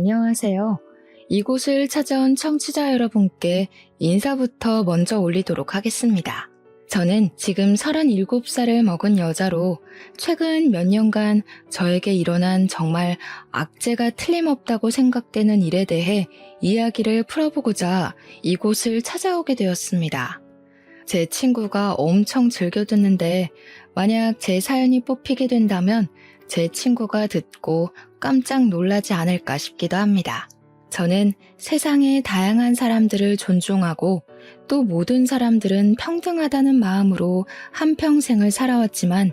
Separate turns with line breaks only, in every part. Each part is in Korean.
안녕하세요. 이곳을 찾아온 청취자 여러분께 인사부터 먼저 올리도록 하겠습니다. 저는 지금 37살을 먹은 여자로 최근 몇 년간 저에게 일어난 정말 악재가 틀림없다고 생각되는 일에 대해 이야기를 풀어보고자 이곳을 찾아오게 되었습니다. 제 친구가 엄청 즐겨 듣는데 만약 제 사연이 뽑히게 된다면 제 친구가 듣고 깜짝 놀라지 않을까 싶기도 합니다. 저는 세상의 다양한 사람들을 존중하고 또 모든 사람들은 평등하다는 마음으로 한평생을 살아왔지만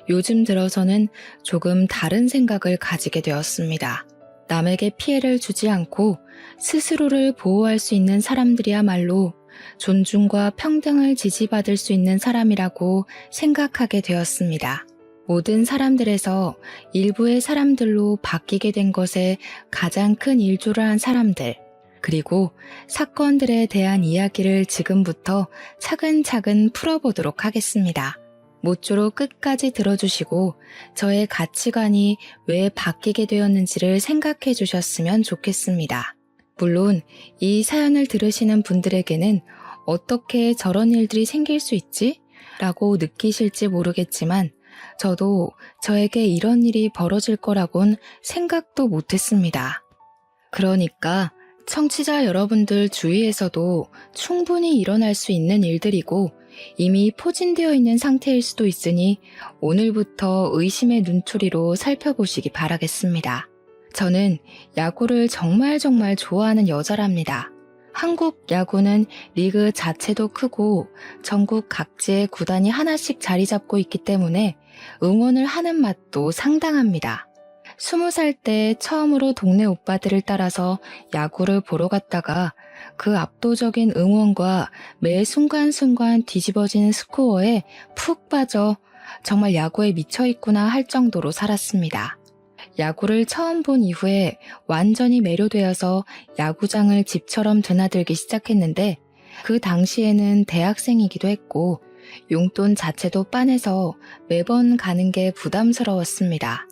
요즘 들어서는 조금 다른 생각을 가지게 되었습니다. 남에게 피해를 주지 않고 스스로를 보호할 수 있는 사람들이야말로 존중과 평등을 지지받을 수 있는 사람이라고 생각하게 되었습니다. 모든 사람들에서 일부의 사람들로 바뀌게 된 것에 가장 큰 일조를 한 사람들, 그리고 사건들에 대한 이야기를 지금부터 차근차근 풀어보도록 하겠습니다. 모쪼록 끝까지 들어주시고 저의 가치관이 왜 바뀌게 되었는지를 생각해 주셨으면 좋겠습니다. 물론 이 사연을 들으시는 분들에게는 어떻게 저런 일들이 생길 수 있지? 라고 느끼실지 모르겠지만 저도 저에게 이런 일이 벌어질 거라곤 생각도 못했습니다. 그러니까 청취자 여러분들 주위에서도 충분히 일어날 수 있는 일들이고 이미 포진되어 있는 상태일 수도 있으니 오늘부터 의심의 눈초리로 살펴보시기 바라겠습니다. 저는 야구를 정말 좋아하는 여자랍니다. 한국 야구는 리그 자체도 크고 전국 각지의 구단이 하나씩 자리 잡고 있기 때문에 응원을 하는 맛도 상당합니다. 20살 때 처음으로 동네 오빠들을 따라서 야구를 보러 갔다가 그 압도적인 응원과 매 순간순간 뒤집어지는 스코어에 푹 빠져 정말 야구에 미쳐있구나 할 정도로 살았습니다. 야구를 처음 본 이후에 완전히 매료되어서 야구장을 집처럼 드나들기 시작했는데 그 당시에는 대학생이기도 했고 용돈 자체도 빤해서 매번 가는 게 부담스러웠습니다.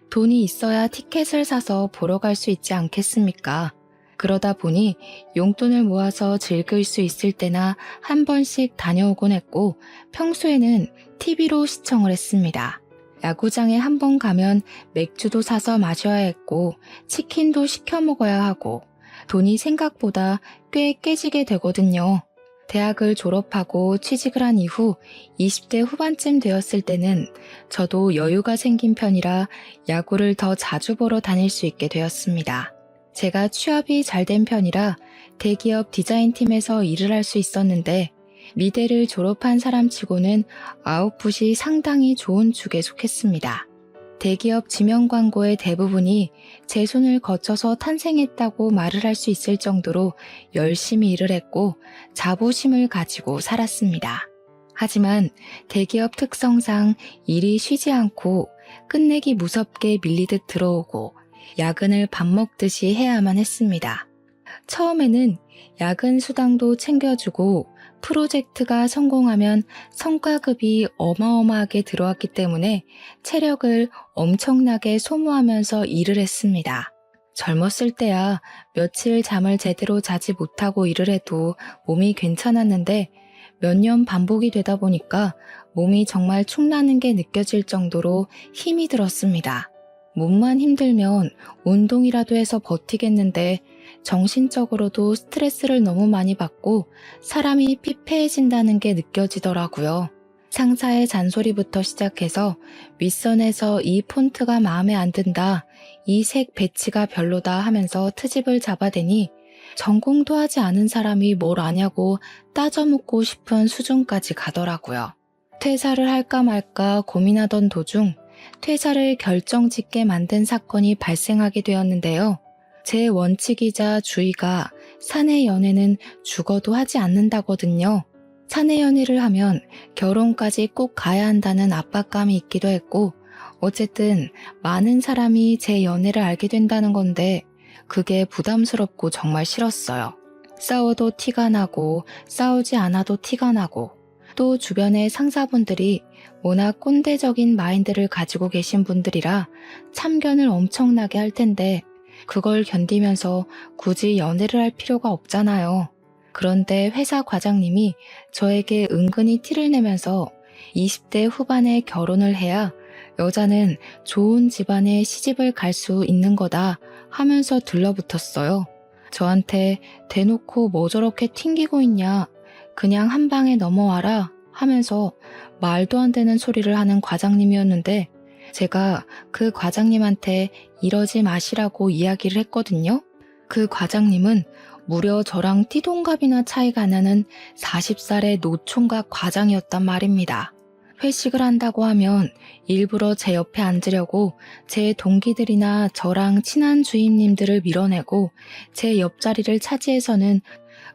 돈이 있어야 티켓을 사서 보러 갈 수 있지 않겠습니까? 그러다 보니 용돈을 모아서 즐길 수 있을 때나 한 번씩 다녀오곤 했고 평소에는 TV로 시청을 했습니다. 야구장에 한 번 가면 맥주도 사서 마셔야 했고 치킨도 시켜 먹어야 하고 돈이 생각보다 꽤 깨지게 되거든요. 대학을 졸업하고 취직을 한 이후 20대 후반쯤 되었을 때는 저도 여유가 생긴 편이라 야구를 더 자주 보러 다닐 수 있게 되었습니다. 제가 취업이 잘 된 편이라 대기업 디자인팀에서 일을 할 수 있었는데 미대를 졸업한 사람치고는 아웃풋이 상당히 좋은 축에 속했습니다. 대기업 지명 광고의 대부분이 제 손을 거쳐서 탄생했다고 말을 할 수 있을 정도로 열심히 일을 했고 자부심을 가지고 살았습니다. 하지만 대기업 특성상 일이 쉬지 않고 끝내기 무섭게 밀리듯 들어오고 야근을 밥 먹듯이 해야만 했습니다. 처음에는 야근 수당도 챙겨주고 프로젝트가 성공하면 성과급이 어마어마하게 들어왔기 때문에 체력을 엄청나게 소모하면서 일을 했습니다. 젊었을 때야 며칠 잠을 제대로 자지 못하고 일을 해도 몸이 괜찮았는데 몇 년 반복이 되다 보니까 몸이 정말 축나는 게 느껴질 정도로 힘이 들었습니다. 몸만 힘들면 운동이라도 해서 버티겠는데 정신적으로도 스트레스를 너무 많이 받고 사람이 피폐해진다는 게 느껴지더라고요. 상사의 잔소리부터 시작해서 윗선에서 이 폰트가 마음에 안 든다, 이 색 배치가 별로다 하면서 트집을 잡아대니 전공도 하지 않은 사람이 뭘 아냐고 따져묻고 싶은 수준까지 가더라고요. 퇴사를 할까 말까 고민하던 도중 퇴사를 결정짓게 만든 사건이 발생하게 되었는데요. 제 원칙이자 주의가 사내 연애는 죽어도 하지 않는다거든요. 사내 연애를 하면 결혼까지 꼭 가야 한다는 압박감이 있기도 했고 어쨌든 많은 사람이 제 연애를 알게 된다는 건데 그게 부담스럽고 정말 싫었어요. 싸워도 티가 나고 싸우지 않아도 티가 나고 또 주변의 상사분들이 워낙 꼰대적인 마인드를 가지고 계신 분들이라 참견을 엄청나게 할 텐데 그걸 견디면서 굳이 연애를 할 필요가 없잖아요. 그런데 회사 과장님이 저에게 은근히 티를 내면서 20대 후반에 결혼을 해야 여자는 좋은 집안에 시집을 갈 수 있는 거다 하면서 들러붙었어요. 저한테 대놓고 뭐 저렇게 튕기고 있냐, 그냥 한 방에 넘어와라 하면서 말도 안 되는 소리를 하는 과장님이었는데 제가 그 과장님한테 이러지 마시라고 이야기를 했거든요. 그 과장님은 무려 저랑 띠동갑이나 차이가 나는 40살의 노총각 과장이었단 말입니다. 회식을 한다고 하면 일부러 제 옆에 앉으려고 제 동기들이나 저랑 친한 주임님들을 밀어내고 제 옆자리를 차지해서는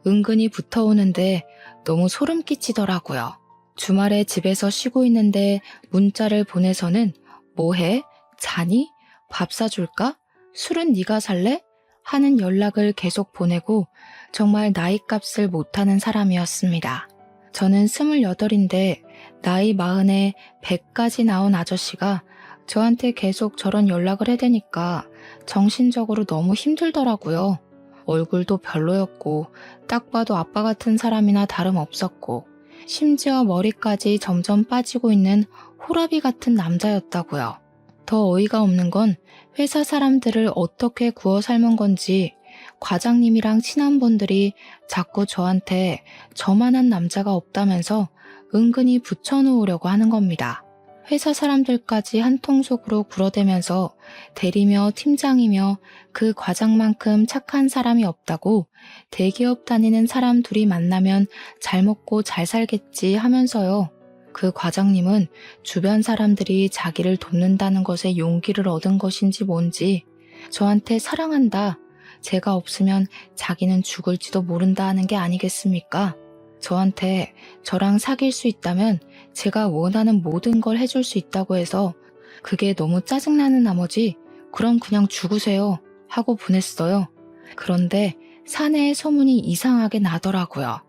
은근히 붙어오는데 너무 소름 끼치더라고요. 주말에 집에서 쉬고 있는데 문자를 보내서는 뭐해? 자니? 밥 사줄까? 술은 네가 살래? 하는 연락을 계속 보내고 정말 나이값을 못하는 사람이었습니다. 저는 28인데 나이 40에 100까지 나온 아저씨가 저한테 계속 저런 연락을 해대니까 정신적으로 너무 힘들더라고요. 얼굴도 별로였고 딱 봐도 아빠 같은 사람이나 다름없었고 심지어 머리까지 점점 빠지고 있는 호라비 같은 남자였다고요. 더 어이가 없는 건 회사 사람들을 어떻게 구워 삶은 건지 과장님이랑 친한 분들이 자꾸 저한테 저만한 남자가 없다면서 은근히 붙여놓으려고 하는 겁니다. 회사 사람들까지 한 통속으로 굴어대면서 대리며 팀장이며 그 과장만큼 착한 사람이 없다고 대기업 다니는 사람 둘이 만나면 잘 먹고 잘 살겠지 하면서요. 그 과장님은 주변 사람들이 자기를 돕는다는 것에 용기를 얻은 것인지 뭔지 저한테 사랑한다, 제가 없으면 자기는 죽을지도 모른다 하는 게 아니겠습니까? 저한테 저랑 사귈 수 있다면 제가 원하는 모든 걸 해줄 수 있다고 해서 그게 너무 짜증나는 나머지 그럼 그냥 죽으세요 하고 보냈어요. 그런데 사내의 소문이 이상하게 나더라고요.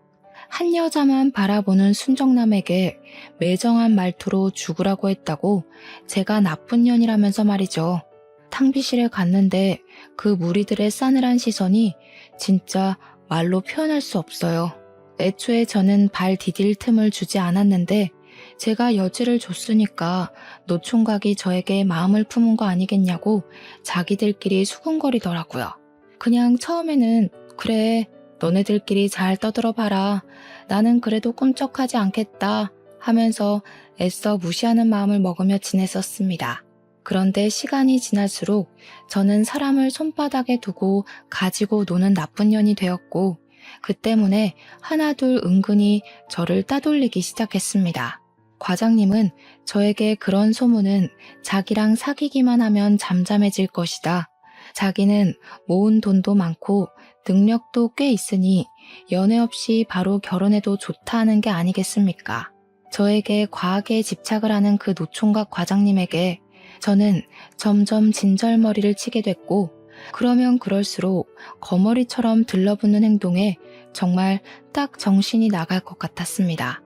한 여자만 바라보는 순정남에게 매정한 말투로 죽으라고 했다고 제가 나쁜 년이라면서 말이죠. 탕비실에 갔는데 그 무리들의 싸늘한 시선이 진짜 말로 표현할 수 없어요. 애초에 저는 발 디딜 틈을 주지 않았는데 제가 여지를 줬으니까 노총각이 저에게 마음을 품은 거 아니겠냐고 자기들끼리 수군거리더라고요. 그냥 처음에는 그래, 너네들끼리 잘 떠들어봐라, 나는 그래도 꿈쩍하지 않겠다 하면서 애써 무시하는 마음을 먹으며 지냈었습니다. 그런데 시간이 지날수록 저는 사람을 손바닥에 두고 가지고 노는 나쁜 년이 되었고 그 때문에 하나둘 은근히 저를 따돌리기 시작했습니다. 과장님은 저에게 그런 소문은 자기랑 사귀기만 하면 잠잠해질 것이다, 자기는 모은 돈도 많고 능력도 꽤 있으니 연애 없이 바로 결혼해도 좋다 하는 게 아니겠습니까? 저에게 과하게 집착을 하는 그 노총각 과장님에게 저는 점점 진절머리를 치게 됐고 그러면 그럴수록 거머리처럼 들러붙는 행동에 정말 딱 정신이 나갈 것 같았습니다.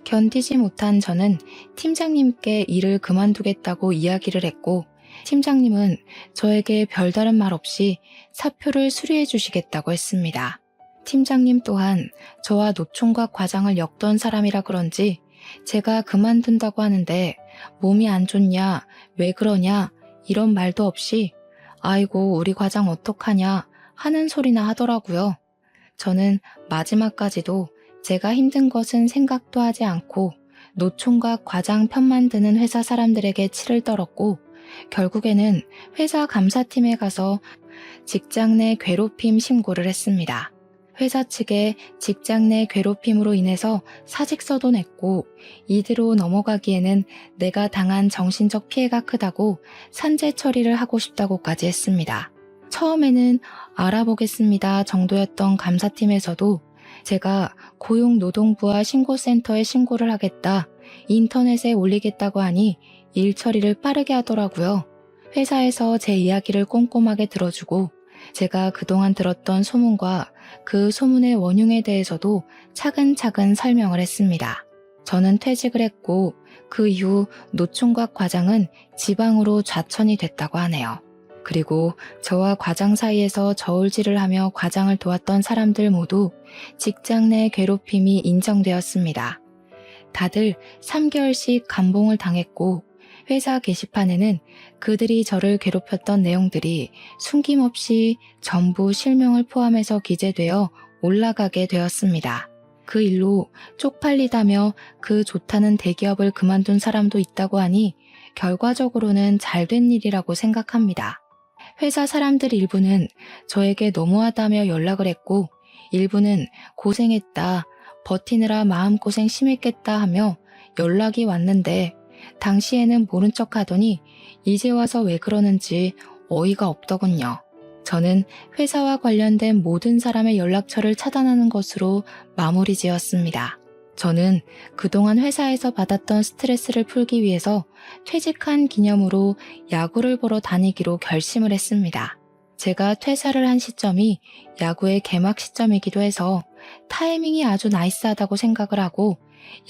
견디지 못한 저는 팀장님께 일을 그만두겠다고 이야기를 했고 팀장님은 저에게 별다른 말 없이 사표를 수리해 주시겠다고 했습니다. 팀장님 또한 저와 노총각 과장을 엮던 사람이라 그런지 제가 그만둔다고 하는데 몸이 안 좋냐, 왜 그러냐 이런 말도 없이 아이고 우리 과장 어떡하냐 하는 소리나 하더라고요. 저는 마지막까지도 제가 힘든 것은 생각도 하지 않고 노총각 과장 편만 드는 회사 사람들에게 치를 떨었고 결국에는 회사 감사팀에 가서 직장 내 괴롭힘 신고를 했습니다. 회사 측에 직장 내 괴롭힘으로 인해서 사직서도 냈고 이대로 넘어가기에는 내가 당한 정신적 피해가 크다고 산재 처리를 하고 싶다고까지 했습니다. 처음에는 알아보겠습니다 정도였던 감사팀에서도 제가 고용노동부와 신고센터에 신고를 하겠다, 인터넷에 올리겠다고 하니 일 처리를 빠르게 하더라고요. 회사에서 제 이야기를 꼼꼼하게 들어주고 제가 그동안 들었던 소문과 그 소문의 원흉에 대해서도 차근차근 설명을 했습니다. 저는 퇴직을 했고 그 이후 노총각 과장은 지방으로 좌천이 됐다고 하네요. 그리고 저와 과장 사이에서 저울질을 하며 과장을 도왔던 사람들 모두 직장 내 괴롭힘이 인정되었습니다. 다들 3개월씩 감봉을 당했고 회사 게시판에는 그들이 저를 괴롭혔던 내용들이 숨김없이 전부 실명을 포함해서 기재되어 올라가게 되었습니다. 그 일로 쪽팔리다며 그 좋다는 대기업을 그만둔 사람도 있다고 하니 결과적으로는 잘된 일이라고 생각합니다. 회사 사람들 일부는 저에게 너무하다며 연락을 했고 일부는 고생했다, 버티느라 마음고생 심했겠다 하며 연락이 왔는데 당시에는 모른 척 하더니 이제 와서 왜 그러는지 어이가 없더군요. 저는 회사와 관련된 모든 사람의 연락처를 차단하는 것으로 마무리 지었습니다. 저는 그동안 회사에서 받았던 스트레스를 풀기 위해서 퇴직한 기념으로 야구를 보러 다니기로 결심을 했습니다. 제가 퇴사를 한 시점이 야구의 개막 시점이기도 해서 타이밍이 아주 나이스하다고 생각을 하고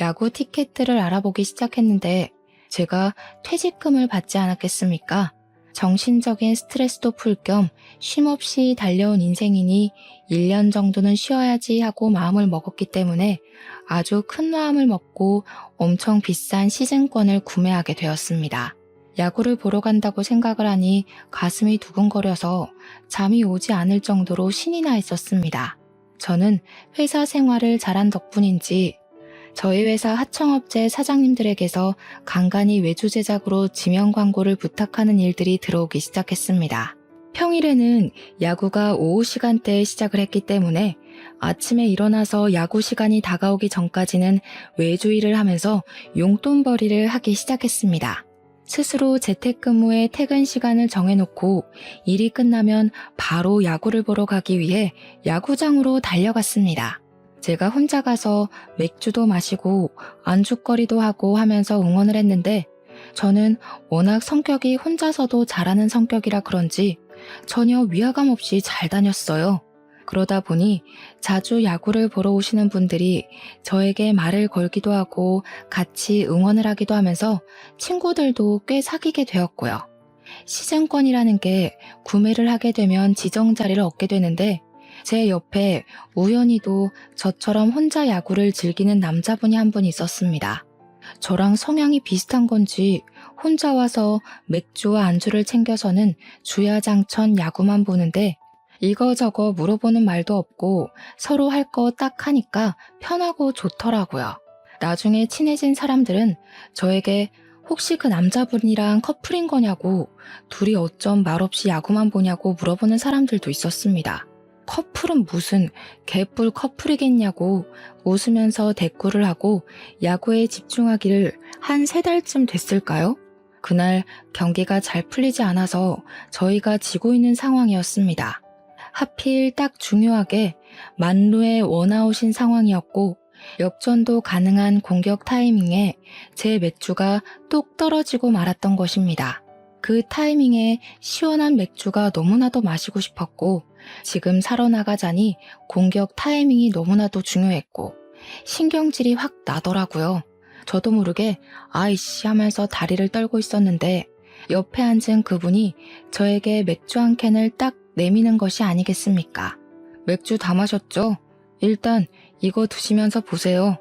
야구 티켓들을 알아보기 시작했는데 제가 퇴직금을 받지 않았겠습니까? 정신적인 스트레스도 풀 겸 쉼없이 달려온 인생이니 1년 정도는 쉬어야지 하고 마음을 먹었기 때문에 아주 큰 마음을 먹고 엄청 비싼 시즌권을 구매하게 되었습니다. 야구를 보러 간다고 생각을 하니 가슴이 두근거려서 잠이 오지 않을 정도로 신이 나 있었습니다. 저는 회사 생활을 잘한 덕분인지 저희 회사 하청업체 사장님들에게서 간간히 외주 제작으로 지명 광고를 부탁하는 일들이 들어오기 시작했습니다. 평일에는 야구가 오후 시간대에 시작을 했기 때문에 아침에 일어나서 야구 시간이 다가오기 전까지는 외주 일을 하면서 용돈벌이를 하기 시작했습니다. 스스로 재택근무에 퇴근 시간을 정해놓고 일이 끝나면 바로 야구를 보러 가기 위해 야구장으로 달려갔습니다. 제가 혼자 가서 맥주도 마시고 안주거리도 하고 하면서 응원을 했는데 저는 워낙 성격이 혼자서도 잘하는 성격이라 그런지 전혀 위화감 없이 잘 다녔어요. 그러다 보니 자주 야구를 보러 오시는 분들이 저에게 말을 걸기도 하고 같이 응원을 하기도 하면서 친구들도 꽤 사귀게 되었고요. 시즌권이라는 게 구매를 하게 되면 지정 자리를 얻게 되는데 제 옆에 우연히도 저처럼 혼자 야구를 즐기는 남자분이 한 분 있었습니다. 저랑 성향이 비슷한 건지 혼자 와서 맥주와 안주를 챙겨서는 주야장천 야구만 보는데 이거저거 물어보는 말도 없고 서로 할 거 딱 하니까 편하고 좋더라고요. 나중에 친해진 사람들은 저에게 혹시 그 남자분이랑 커플인 거냐고 둘이 어쩜 말없이 야구만 보냐고 물어보는 사람들도 있었습니다. 커플은 무슨 개뿔 커플이겠냐고 웃으면서 대꾸를 하고 야구에 집중하기를 한 3달쯤 됐을까요? 그날 경기가 잘 풀리지 않아서 저희가 지고 있는 상황이었습니다. 하필 딱 중요하게 만루의 원아웃인 상황이었고 역전도 가능한 공격 타이밍에 제 맥주가 뚝 떨어지고 말았던 것입니다. 그 타이밍에 시원한 맥주가 너무나도 마시고 싶었고 지금 사러 나가자니 공격 타이밍이 너무나도 중요했고 신경질이 확 나더라고요. 저도 모르게 아이씨 하면서 다리를 떨고 있었는데 옆에 앉은 그분이 저에게 맥주 한 캔을 딱 내미는 것이 아니겠습니까? 맥주 다 마셨죠? 일단 이거 드시면서 보세요.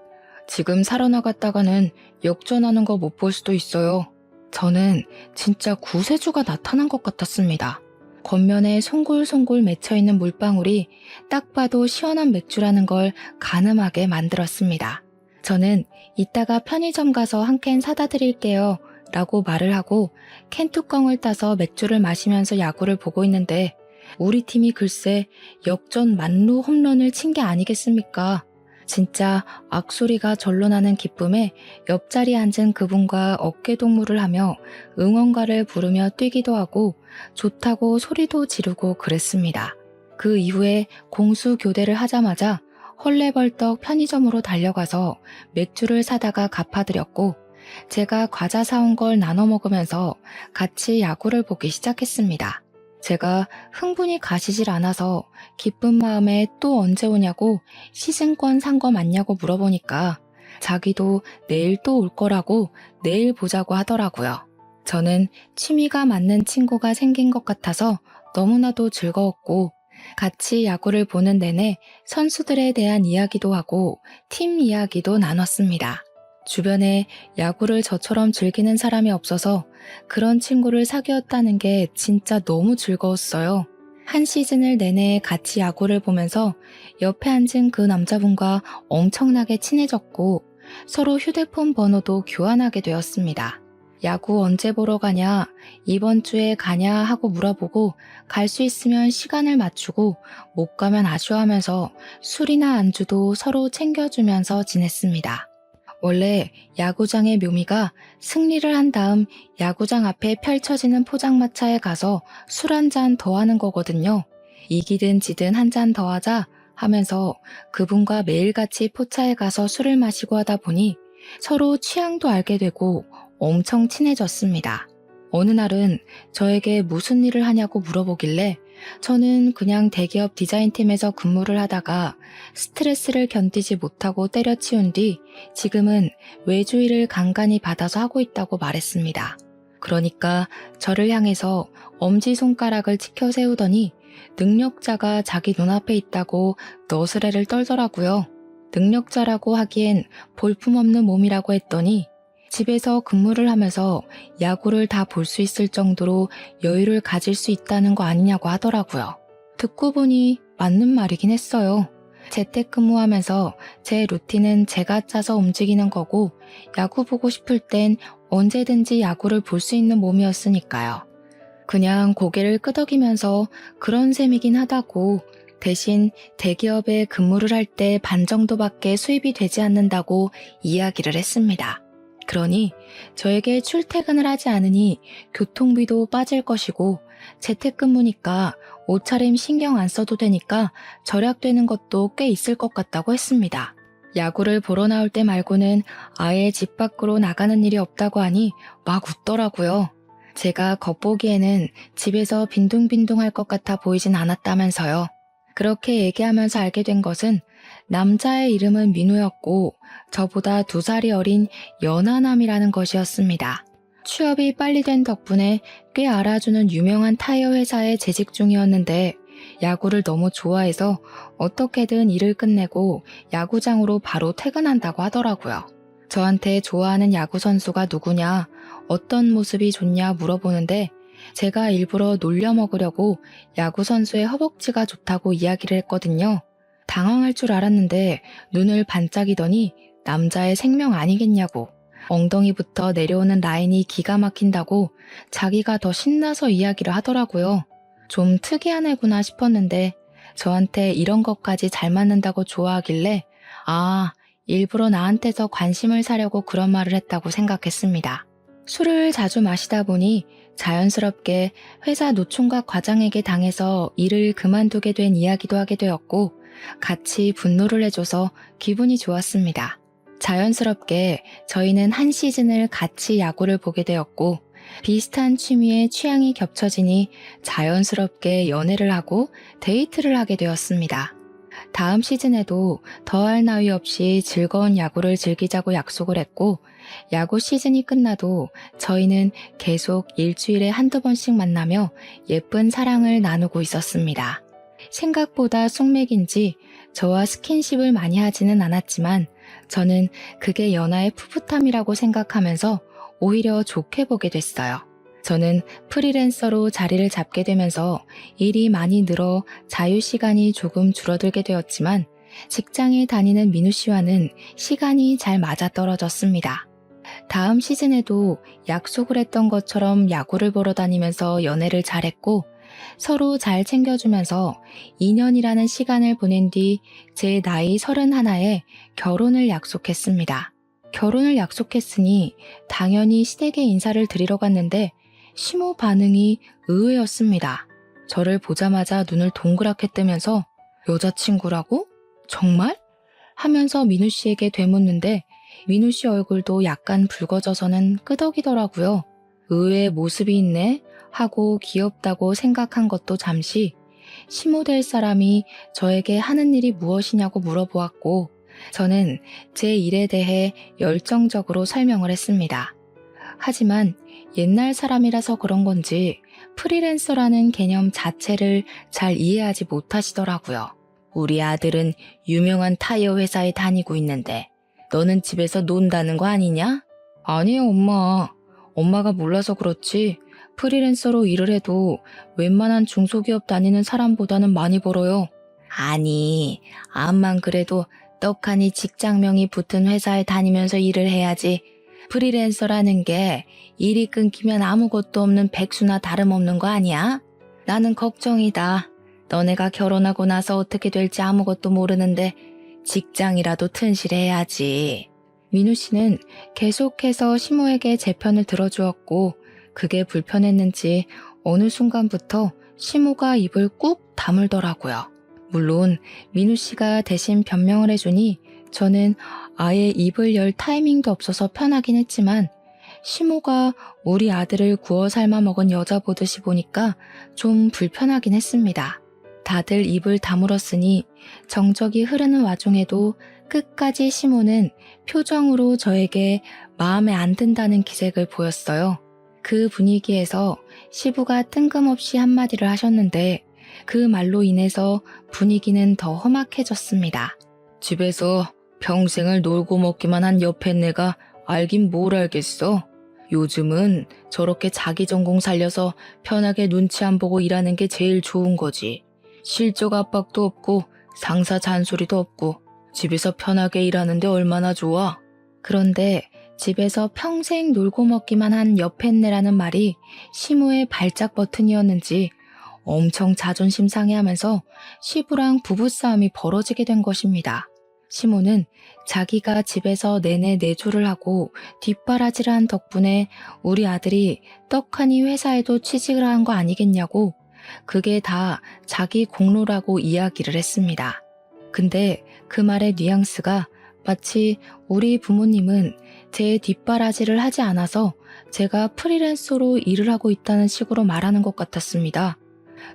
지금 사러 나갔다가는 역전하는 거 못 볼 수도 있어요. 저는 진짜 구세주가 나타난 것 같았습니다. 겉면에 송골송골 맺혀있는 물방울이 딱 봐도 시원한 맥주라는 걸 가늠하게 만들었습니다. 저는 이따가 편의점 가서 한 캔 사다 드릴게요 라고 말을 하고 캔 뚜껑을 따서 맥주를 마시면서 야구를 보고 있는데 우리 팀이 글쎄 역전 만루 홈런을 친 게 아니겠습니까? 진짜 악소리가 절로 나는 기쁨에 옆자리에 앉은 그분과 어깨동무를 하며 응원가를 부르며 뛰기도 하고 좋다고 소리도 지르고 그랬습니다. 그 이후에 공수 교대를 하자마자 헐레벌떡 편의점으로 달려가서 맥주를 사다가 갚아드렸고 제가 과자 사온 걸 나눠 먹으면서 같이 야구를 보기 시작했습니다. 제가 흥분이 가시질 않아서 기쁜 마음에 또 언제 오냐고 시즌권 산 거 맞냐고 물어보니까 자기도 내일 또 올 거라고 내일 보자고 하더라고요. 저는 취미가 맞는 친구가 생긴 것 같아서 너무나도 즐거웠고, 같이 야구를 보는 내내 선수들에 대한 이야기도 하고 팀 이야기도 나눴습니다. 주변에 야구를 저처럼 즐기는 사람이 없어서 그런 친구를 사귀었다는 게 진짜 너무 즐거웠어요. 한 시즌을 내내 같이 야구를 보면서 옆에 앉은 그 남자분과 엄청나게 친해졌고 서로 휴대폰 번호도 교환하게 되었습니다. 야구 언제 보러 가냐, 이번 주에 가냐 하고 물어보고 갈 수 있으면 시간을 맞추고 못 가면 아쉬워하면서 술이나 안주도 서로 챙겨주면서 지냈습니다. 원래 야구장의 묘미가 승리를 한 다음 야구장 앞에 펼쳐지는 포장마차에 가서 술 한 잔 더 하는 거거든요. 이기든 지든 한 잔 더 하자 하면서 그분과 매일같이 포차에 가서 술을 마시고 하다 보니 서로 취향도 알게 되고 엄청 친해졌습니다. 어느 날은 저에게 무슨 일을 하냐고 물어보길래 저는 그냥 대기업 디자인팀에서 근무를 하다가 스트레스를 견디지 못하고 때려치운 뒤 지금은 외주 일을 간간히 받아서 하고 있다고 말했습니다. 그러니까 저를 향해서 엄지손가락을 치켜 세우더니 능력자가 자기 눈앞에 있다고 너스레를 떨더라고요. 능력자라고 하기엔 볼품없는 몸이라고 했더니 집에서 근무를 하면서 야구를 다 볼 수 있을 정도로 여유를 가질 수 있다는 거 아니냐고 하더라고요. 듣고 보니 맞는 말이긴 했어요. 재택근무하면서 제 루틴은 제가 짜서 움직이는 거고 야구 보고 싶을 땐 언제든지 야구를 볼 수 있는 몸이었으니까요. 그냥 고개를 끄덕이면서 그런 셈이긴 하다고 대신 대기업에 근무를 할 때 반 정도밖에 수입이 되지 않는다고 이야기를 했습니다. 그러니 저에게 출퇴근을 하지 않으니 교통비도 빠질 것이고 재택근무니까 옷차림 신경 안 써도 되니까 절약되는 것도 꽤 있을 것 같다고 했습니다. 야구를 보러 나올 때 말고는 아예 집 밖으로 나가는 일이 없다고 하니 막 웃더라고요. 제가 겉보기에는 집에서 빈둥빈둥할 것 같아 보이진 않았다면서요. 그렇게 얘기하면서 알게 된 것은 남자의 이름은 민우였고 저보다 2살이 어린 연하남이라는 것이었습니다. 취업이 빨리 된 덕분에 꽤 알아주는 유명한 타이어 회사에 재직 중이었는데 야구를 너무 좋아해서 어떻게든 일을 끝내고 야구장으로 바로 퇴근한다고 하더라고요. 저한테 좋아하는 야구 선수가 누구냐, 어떤 모습이 좋냐 물어보는데 제가 일부러 놀려먹으려고 야구 선수의 허벅지가 좋다고 이야기를 했거든요. 당황할 줄 알았는데 눈을 반짝이더니 남자의 생명 아니겠냐고 엉덩이부터 내려오는 라인이 기가 막힌다고 자기가 더 신나서 이야기를 하더라고요. 좀 특이한 애구나 싶었는데 저한테 이런 것까지 잘 맞는다고 좋아하길래 일부러 나한테서 관심을 사려고 그런 말을 했다고 생각했습니다. 술을 자주 마시다 보니 자연스럽게 회사 노총각 과장에게 당해서 일을 그만두게 된 이야기도 하게 되었고 같이 분노를 해줘서 기분이 좋았습니다. 자연스럽게 저희는 한 시즌을 같이 야구를 보게 되었고 비슷한 취미에 취향이 겹쳐지니 자연스럽게 연애를 하고 데이트를 하게 되었습니다. 다음 시즌에도 더할 나위 없이 즐거운 야구를 즐기자고 약속을 했고 야구 시즌이 끝나도 저희는 계속 일주일에 한두 번씩 만나며 예쁜 사랑을 나누고 있었습니다. 생각보다 숙맥인지 저와 스킨십을 많이 하지는 않았지만 저는 그게 연하의 풋풋함이라고 생각하면서 오히려 좋게 보게 됐어요. 저는 프리랜서로 자리를 잡게 되면서 일이 많이 늘어 자유시간이 조금 줄어들게 되었지만 직장에 다니는 민우 씨와는 시간이 잘 맞아떨어졌습니다. 다음 시즌에도 약속을 했던 것처럼 야구를 보러 다니면서 연애를 잘했고 서로 잘 챙겨주면서 2년이라는 시간을 보낸 뒤 제 나이 31에 결혼을 약속했습니다. 결혼을 약속했으니 당연히 시댁에 인사를 드리러 갔는데 시모 반응이 의외였습니다. 저를 보자마자 눈을 동그랗게 뜨면서 여자친구라고? 정말? 하면서 민우 씨에게 되묻는데 민우 씨 얼굴도 약간 붉어져서는 끄덕이더라고요. 의외의 모습이 있네 하고 귀엽다고 생각한 것도 잠시 시모 될 사람이 저에게 하는 일이 무엇이냐고 물어보았고 저는 제 일에 대해 열정적으로 설명을 했습니다. 하지만 옛날 사람이라서 그런 건지 프리랜서라는 개념 자체를 잘 이해하지 못하시더라고요. 우리 아들은 유명한 타이어 회사에 다니고 있는데 너는 집에서 논다는 거 아니냐? 아니에요, 엄마. 엄마가 몰라서 그렇지 프리랜서로 일을 해도 웬만한 중소기업 다니는 사람보다는 많이 벌어요. 아니, 암만 그래도 떡하니 직장명이 붙은 회사에 다니면서 일을 해야지. 프리랜서라는 게 일이 끊기면 아무것도 없는 백수나 다름없는 거 아니야? 나는 걱정이다. 너네가 결혼하고 나서 어떻게 될지 아무것도 모르는데 직장이라도 튼실해야지. 민우 씨는 계속해서 시모에게 제 편을 들어주었고 그게 불편했는지 어느 순간부터 시모가 입을 꾹 다물더라고요. 물론 민우 씨가 대신 변명을 해주니 저는 아예 입을 열 타이밍도 없어서 편하긴 했지만 시모가 우리 아들을 구워 삶아 먹은 여자 보듯이 보니까 좀 불편하긴 했습니다. 다들 입을 다물었으니 정적이 흐르는 와중에도 끝까지 시모는 표정으로 저에게 마음에 안 든다는 기색을 보였어요. 그 분위기에서 시부가 뜬금없이 한마디를 하셨는데 그 말로 인해서 분위기는 더 험악해졌습니다. 집에서 평생을 놀고 먹기만 한 옆에 내가 알긴 뭘 알겠어. 요즘은 저렇게 자기 전공 살려서 편하게 눈치 안 보고 일하는 게 제일 좋은 거지. 실적 압박도 없고 상사 잔소리도 없고 집에서 편하게 일하는데 얼마나 좋아. 그런데 집에서 평생 놀고 먹기만 한 여팻네라는 말이 시모의 발작 버튼이었는지 엄청 자존심 상해하면서 시부랑 부부싸움이 벌어지게 된 것입니다. 시모는 자기가 집에서 내내 내조를 하고 뒷바라지를 한 덕분에 우리 아들이 떡하니 회사에도 취직을 한 거 아니겠냐고 그게 다 자기 공로라고 이야기를 했습니다. 근데 그 말의 뉘앙스가 마치 우리 부모님은 제 뒷바라지를 하지 않아서 제가 프리랜서로 일을 하고 있다는 식으로 말하는 것 같았습니다.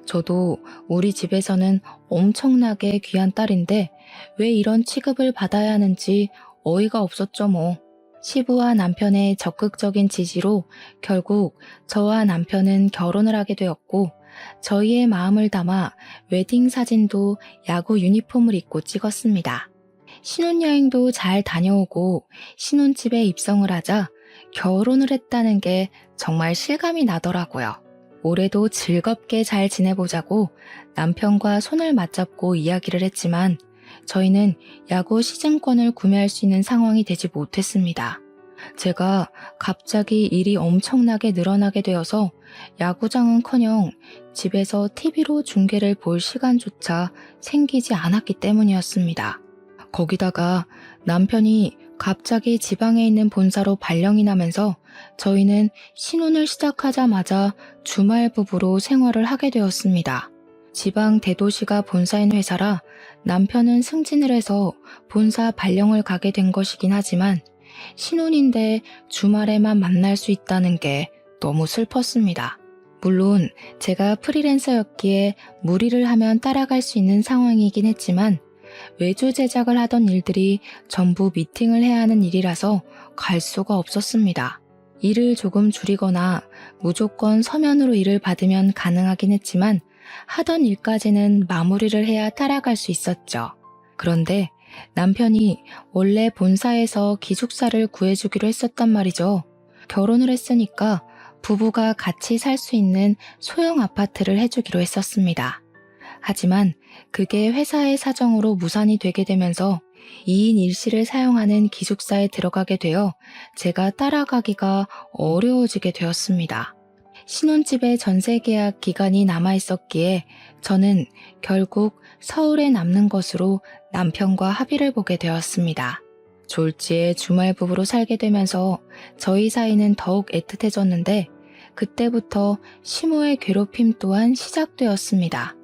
저도 우리 집에서는 엄청나게 귀한 딸인데 왜 이런 취급을 받아야 하는지 어이가 없었죠 뭐. 시부와 남편의 적극적인 지지로 결국 저와 남편은 결혼을 하게 되었고 저희의 마음을 담아 웨딩 사진도 야구 유니폼을 입고 찍었습니다. 신혼여행도 잘 다녀오고 신혼집에 입성을 하자 결혼을 했다는 게 정말 실감이 나더라고요. 올해도 즐겁게 잘 지내보자고 남편과 손을 맞잡고 이야기를 했지만 저희는 야구 시즌권을 구매할 수 있는 상황이 되지 못했습니다. 제가 갑자기 일이 엄청나게 늘어나게 되어서 야구장은커녕 집에서 TV로 중계를 볼 시간조차 생기지 않았기 때문이었습니다. 거기다가 남편이 갑자기 지방에 있는 본사로 발령이 나면서 저희는 신혼을 시작하자마자 주말 부부로 생활을 하게 되었습니다. 지방 대도시가 본사인 회사라 남편은 승진을 해서 본사 발령을 가게 된 것이긴 하지만 신혼인데 주말에만 만날 수 있다는 게 너무 슬펐습니다. 물론 제가 프리랜서였기에 무리를 하면 따라갈 수 있는 상황이긴 했지만 외주 제작을 하던 일들이 전부 미팅을 해야 하는 일이라서 갈 수가 없었습니다. 일을 조금 줄이거나 무조건 서면으로 일을 받으면 가능하긴 했지만 하던 일까지는 마무리를 해야 따라갈 수 있었죠. 그런데 남편이 원래 본사에서 기숙사를 구해주기로 했었단 말이죠. 결혼을 했으니까 부부가 같이 살 수 있는 소형 아파트를 해주기로 했었습니다. 하지만 그게 회사의 사정으로 무산이 되게 되면서 2인 1실을 사용하는 기숙사에 들어가게 되어 제가 따라가기가 어려워지게 되었습니다. 신혼집의 전세 계약 기간이 남아 있었기에 저는 결국 서울에 남는 것으로 남편과 합의를 보게 되었습니다. 졸지에 주말 부부로 살게 되면서 저희 사이는 더욱 애틋해졌는데 그때부터 시모의 괴롭힘 또한 시작되었습니다.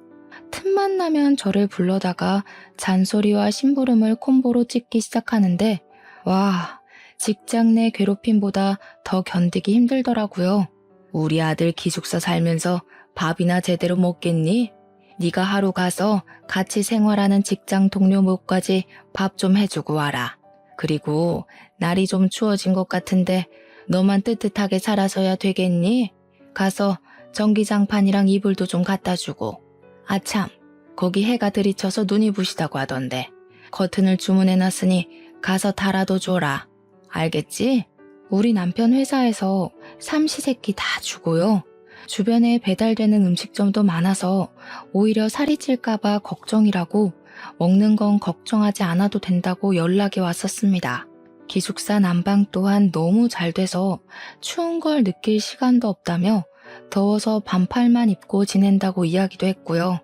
틈만 나면 저를 불러다가 잔소리와 심부름을 콤보로 찍기 시작하는데 와, 직장 내 괴롭힘보다 더 견디기 힘들더라고요. 우리 아들 기숙사 살면서 밥이나 제대로 먹겠니? 네가 하루 가서 같이 생활하는 직장 동료 목까지 밥 좀 해주고 와라. 그리고 날이 좀 추워진 것 같은데 너만 뜨뜻하게 살아서야 되겠니? 가서 전기장판이랑 이불도 좀 갖다 주고. 아참, 거기 해가 들이쳐서 눈이 부시다고 하던데 커튼을 주문해놨으니 가서 달아도 줘라. 알겠지? 우리 남편 회사에서 삼시세끼 다 주고요. 주변에 배달되는 음식점도 많아서 오히려 살이 찔까봐 걱정이라고 먹는 건 걱정하지 않아도 된다고 연락이 왔었습니다. 기숙사 난방 또한 너무 잘 돼서 추운 걸 느낄 시간도 없다며 더워서 반팔만 입고 지낸다고 이야기도 했고요.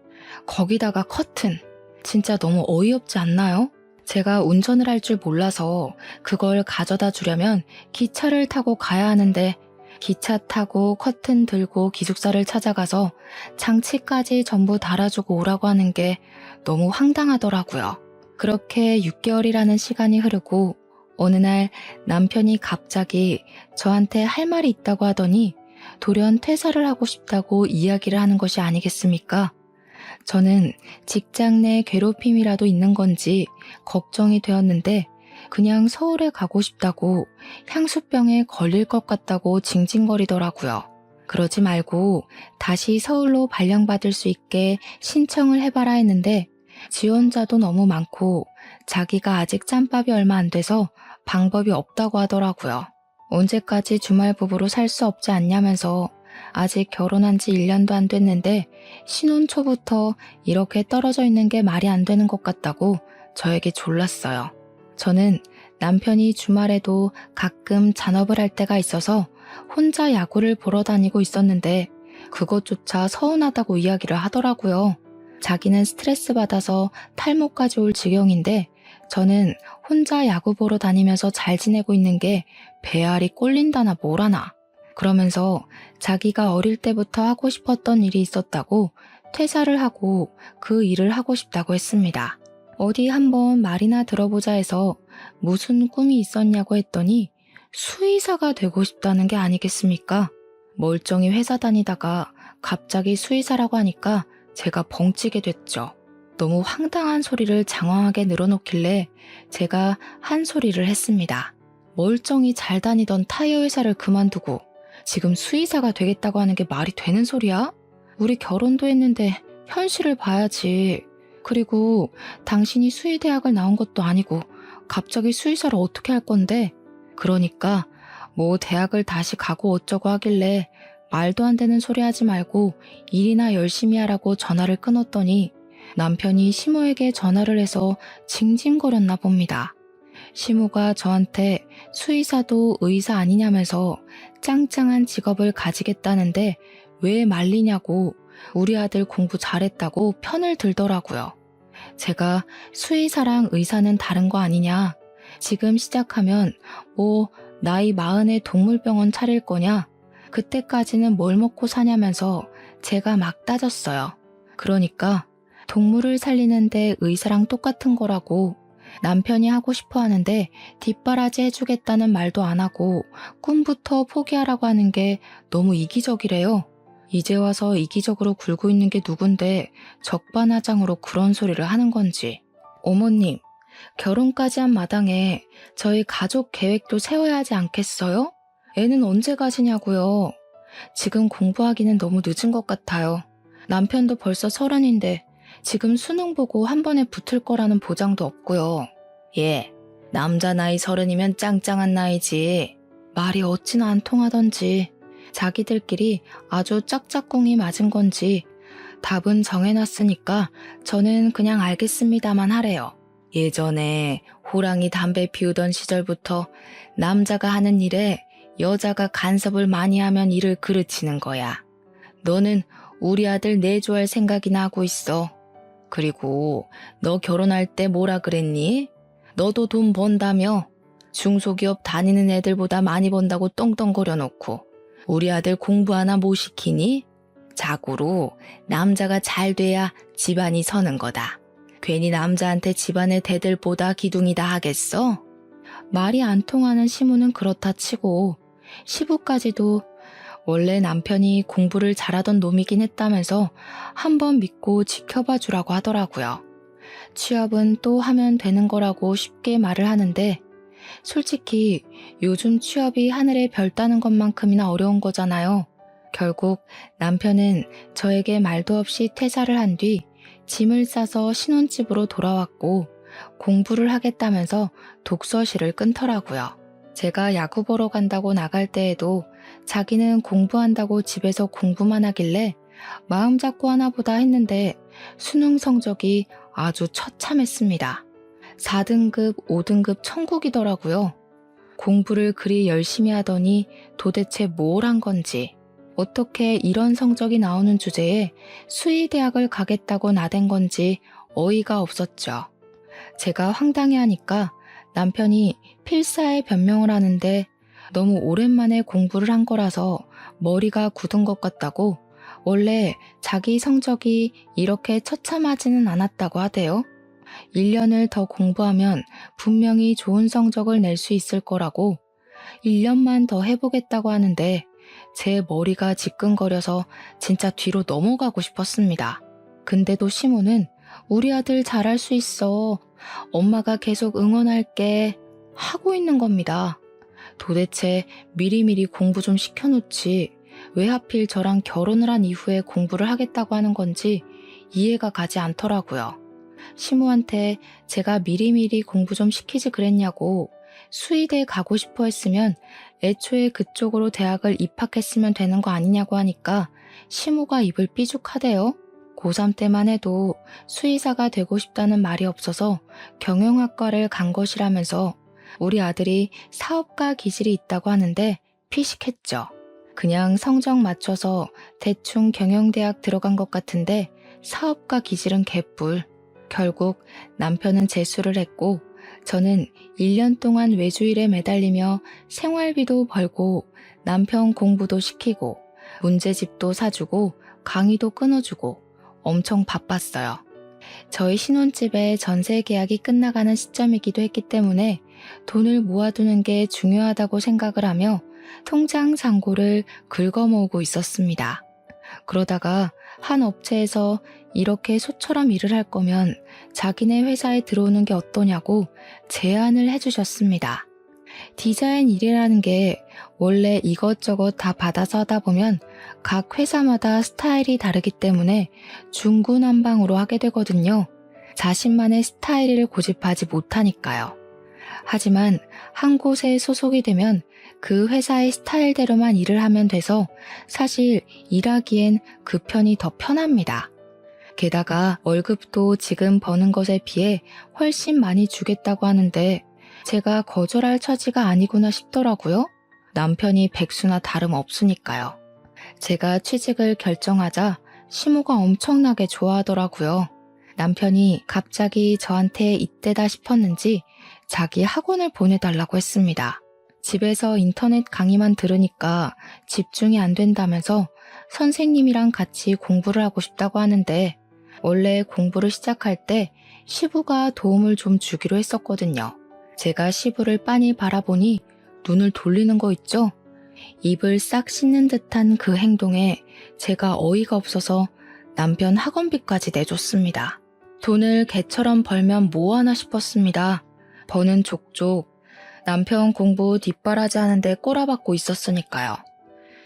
거기다가 커튼. 진짜 너무 어이없지 않나요? 제가 운전을 할 줄 몰라서 그걸 가져다 주려면 기차를 타고 가야 하는데 기차 타고 커튼 들고 기숙사를 찾아가서 장치까지 전부 달아주고 오라고 하는 게 너무 황당하더라고요. 그렇게 6개월이라는 시간이 흐르고 어느 날 남편이 갑자기 저한테 할 말이 있다고 하더니 돌연 퇴사를 하고 싶다고 이야기를 하는 것이 아니겠습니까? 저는 직장 내 괴롭힘이라도 있는 건지 걱정이 되었는데 그냥 서울에 가고 싶다고 향수병에 걸릴 것 같다고 징징거리더라고요. 그러지 말고 다시 서울로 발령받을 수 있게 신청을 해봐라 했는데 지원자도 너무 많고 자기가 아직 짬밥이 얼마 안 돼서 방법이 없다고 하더라고요. 언제까지 주말 부부로 살 수 없지 않냐면서 아직 결혼한 지 1년도 안 됐는데 신혼 초부터 이렇게 떨어져 있는 게 말이 안 되는 것 같다고 저에게 졸랐어요. 저는 남편이 주말에도 가끔 잔업을 할 때가 있어서 혼자 야구를 보러 다니고 있었는데 그것조차 서운하다고 이야기를 하더라고요. 자기는 스트레스 받아서 탈모까지 올 지경인데 저는 혼자 야구 보러 다니면서 잘 지내고 있는 게 배알이 꼴린다나 뭐라나. 그러면서 자기가 어릴 때부터 하고 싶었던 일이 있었다고 퇴사를 하고 그 일을 하고 싶다고 했습니다. 어디 한번 말이나 들어보자 해서 무슨 꿈이 있었냐고 했더니 수의사가 되고 싶다는 게 아니겠습니까? 멀쩡히 회사 다니다가 갑자기 수의사라고 하니까 제가 벙찌게 됐죠. 너무 황당한 소리를 장황하게 늘어놓길래 제가 한 소리를 했습니다. 멀쩡히 잘 다니던 타이어 회사를 그만두고 지금 수의사가 되겠다고 하는 게 말이 되는 소리야? 우리 결혼도 했는데 현실을 봐야지. 그리고 당신이 수의대학을 나온 것도 아니고 갑자기 수의사를 어떻게 할 건데? 그러니까 뭐 대학을 다시 가고 어쩌고 하길래 말도 안 되는 소리 하지 말고 일이나 열심히 하라고 전화를 끊었더니 남편이 시모에게 전화를 해서 징징거렸나 봅니다. 시모가 저한테 수의사도 의사 아니냐면서 짱짱한 직업을 가지겠다는데 왜 말리냐고 우리 아들 공부 잘했다고 편을 들더라고요. 제가 수의사랑 의사는 다른 거 아니냐? 지금 시작하면 뭐 나이 40에 동물병원 차릴 거냐? 그때까지는 뭘 먹고 사냐면서 제가 막 따졌어요. 그러니까 동물을 살리는데 의사랑 똑같은 거라고 남편이 하고 싶어 하는데 뒷바라지 해주겠다는 말도 안 하고 꿈부터 포기하라고 하는 게 너무 이기적이래요. 이제 와서 이기적으로 굴고 있는 게 누군데 적반하장으로 그런 소리를 하는 건지. 어머님, 결혼까지 한 마당에 저희 가족 계획도 세워야 하지 않겠어요? 애는 언제 가시냐고요. 지금 공부하기는 너무 늦은 것 같아요. 남편도 벌써 30인데 지금 수능 보고 한 번에 붙을 거라는 보장도 없고요. 예, 남자 나이 30이면 짱짱한 나이지. 말이 어찌나 안 통하던지 자기들끼리 아주 짝짝꿍이 맞은 건지 답은 정해놨으니까 저는 그냥 알겠습니다만 하래요. 예전에 호랑이 담배 피우던 시절부터 남자가 하는 일에 여자가 간섭을 많이 하면 일을 그르치는 거야. 너는 우리 아들 내조할 생각이나 하고 있어. 그리고 너 결혼할 때 뭐라 그랬니? 너도 돈 번다며? 중소기업 다니는 애들보다 많이 번다고 떵떵거려 놓고 우리 아들 공부 하나 못 시키니? 자고로 남자가 잘 돼야 집안이 서는 거다. 괜히 남자한테 집안의 대들보다 기둥이다 하겠어? 말이 안 통하는 시무는 그렇다 치고 시부까지도 원래 남편이 공부를 잘하던 놈이긴 했다면서 한번 믿고 지켜봐 주라고 하더라고요. 취업은 또 하면 되는 거라고 쉽게 말을 하는데 솔직히 요즘 취업이 하늘의 별 따는 것만큼이나 어려운 거잖아요. 결국 남편은 저에게 말도 없이 퇴사를 한 뒤 짐을 싸서 신혼집으로 돌아왔고 공부를 하겠다면서 독서실을 끊더라고요. 제가 야구 보러 간다고 나갈 때에도 자기는 공부한다고 집에서 공부만 하길래 마음 잡고 하나 보다 했는데 수능 성적이 아주 처참했습니다. 4등급, 5등급 천국이더라고요. 공부를 그리 열심히 하더니 도대체 뭘 한 건지, 어떻게 이런 성적이 나오는 주제에 수의대학을 가겠다고 나댄 건지 어이가 없었죠. 제가 황당해하니까 남편이 필사에 변명을 하는데 너무 오랜만에 공부를 한 거라서 머리가 굳은 것 같다고, 원래 자기 성적이 이렇게 처참하지는 않았다고 하대요. 1년을 더 공부하면 분명히 좋은 성적을 낼 수 있을 거라고 1년만 더 해보겠다고 하는데 제 머리가 지끈거려서 진짜 뒤로 넘어가고 싶었습니다. 근데도 시모는 우리 아들 잘할 수 있어. 엄마가 계속 응원할게. 하고 있는 겁니다. 도대체 미리미리 공부 좀 시켜놓지 왜 하필 저랑 결혼을 한 이후에 공부를 하겠다고 하는 건지 이해가 가지 않더라고요. 시모한테 제가 미리미리 공부 좀 시키지 그랬냐고, 수의대 가고 싶어 했으면 애초에 그쪽으로 대학을 입학했으면 되는 거 아니냐고 하니까 시모가 입을 삐죽하대요. 고3 때만 해도 수의사가 되고 싶다는 말이 없어서 경영학과를 간 것이라면서 우리 아들이 사업가 기질이 있다고 하는데 피식했죠. 그냥 성적 맞춰서 대충 경영대학 들어간 것 같은데 사업가 기질은 개뿔. 결국 남편은 재수를 했고 저는 1년 동안 외주일에 매달리며 생활비도 벌고 남편 공부도 시키고 문제집도 사주고 강의도 끊어주고 엄청 바빴어요. 저희 신혼집의 전세 계약이 끝나가는 시점이기도 했기 때문에 돈을 모아두는 게 중요하다고 생각을 하며 통장 잔고를 긁어모으고 있었습니다. 그러다가 한 업체에서 이렇게 소처럼 일을 할 거면 자기네 회사에 들어오는 게 어떠냐고 제안을 해주셨습니다. 디자인 일이라는 게 원래 이것저것 다 받아서 하다 보면 각 회사마다 스타일이 다르기 때문에 중구난방으로 하게 되거든요. 자신만의 스타일을 고집하지 못하니까요. 하지만 한 곳에 소속이 되면 그 회사의 스타일대로만 일을 하면 돼서 사실 일하기엔 그 편이 더 편합니다. 게다가 월급도 지금 버는 것에 비해 훨씬 많이 주겠다고 하는데 제가 거절할 처지가 아니구나 싶더라고요. 남편이 백수나 다름없으니까요. 제가 취직을 결정하자 시모가 엄청나게 좋아하더라고요. 남편이 갑자기 저한테 이때다 싶었는지 자기 학원을 보내달라고 했습니다. 집에서 인터넷 강의만 들으니까 집중이 안 된다면서 선생님이랑 같이 공부를 하고 싶다고 하는데 원래 공부를 시작할 때 시부가 도움을 좀 주기로 했었거든요. 제가 시부를 빤히 바라보니 눈을 돌리는 거 있죠? 입을 싹 씻는 듯한 그 행동에 제가 어이가 없어서 남편 학원비까지 내줬습니다. 돈을 개처럼 벌면 뭐하나 싶었습니다. 버는 족족 남편 공부 뒷바라지 하는데 꼬라박고 있었으니까요.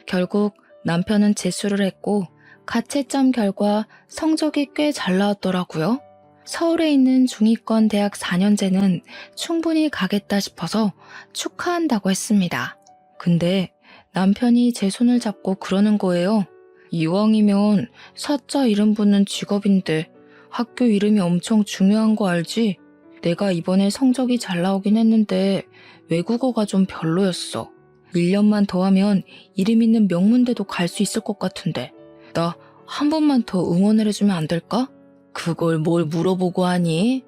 결국 남편은 재수를 했고 가채점 결과 성적이 꽤 잘 나왔더라고요. 서울에 있는 중위권 대학 4년제는 충분히 가겠다 싶어서 축하한다고 했습니다. 근데 남편이 제 손을 잡고 그러는 거예요. 이왕이면 사자 이름 붙는 직업인데 학교 이름이 엄청 중요한 거 알지? 내가 이번에 성적이 잘 나오긴 했는데 외국어가 좀 별로였어. 1년만 더 하면 이름 있는 명문대도 갈 수 있을 것 같은데 나 한 번만 더 응원을 해주면 안 될까? 그걸 뭘 물어보고 하니?